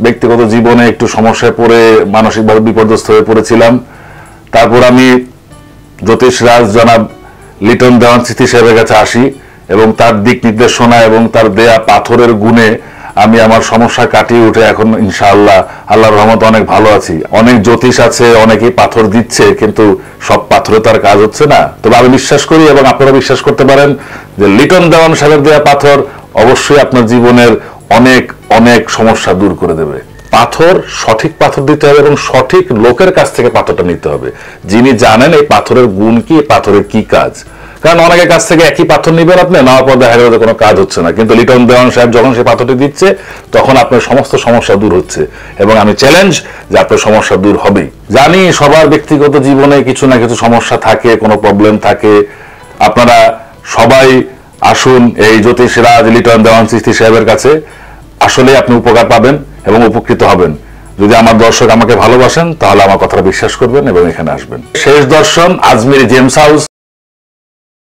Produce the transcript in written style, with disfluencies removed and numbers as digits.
ব্যক্তিগত জীবনে একটু সমস্যায় পড়ে মানসিকভাবে বিপর্যস্ত হয়ে পড়েছিলাম। তারপর আমি জ্যোতিষরাজ জনাব লিটন দেওয়ান চিস্তি সাহেবের কাছে আসি এবং তার দিক নির্দেশনা এবং তার দেয়া পাথরের গুণে আমি আমার সমস্যা কাটিয়ে উঠে এখন ইনশাআল্লাহ আল্লাহর রহমতে অনেক ভালো আছি। অনেক জ্যোতিষ আছে, অনেকেই পাথর দিচ্ছে, কিন্তু সব পাথরে তার কাজ হচ্ছে না। তবে আমি বিশ্বাস করি এবং আপনারা বিশ্বাস করতে পারেন যে লিটন দেওয়ান সাহেবের দেয়া পাথর অবশ্যই আপনার জীবনের অনেক অনেক সমস্যা দূর করে দেবে। পাথর সঠিক পাথর দিতে হবে এবং সঠিক লোকের কাছ থেকে পাথরটা নিতে হবে, যিনি জানেন এই পাথরের গুণ কি, পাথরের কি কাজ। কারণ অনেকের কাছ থেকে একই পাথর নিবেন, আপনি নেওয়ার পর দেখা গেল কোনো কাজ হচ্ছে না, কিন্তু লিটন দেওয়ান সাহেব যখন সেই পাথরটি দিচ্ছে তখন আপনার সমস্ত সমস্যা দূর হচ্ছে। এবং আমি চ্যালেঞ্জ যে আপনার সমস্যা দূর হবেই। জানি সবার ব্যক্তিগত জীবনে কিছু না কিছু সমস্যা থাকে, কোনো প্রবলেম থাকে। আপনারা সবাই আসুন এই জ্যোতিষরাজ লিটন দেওয়ান চিস্তি সাহেবের কাছে, আসলে আপনি উপকার পাবেন এবং উপকৃত হবেন। যদি আমার দর্শক আমাকে ভালোবাসেন তাহলে আমার কথাটা বিশ্বাস করবেন এবং এখানে আসবেন। শেষ দর্শন আজমিরি জেমস হাউস,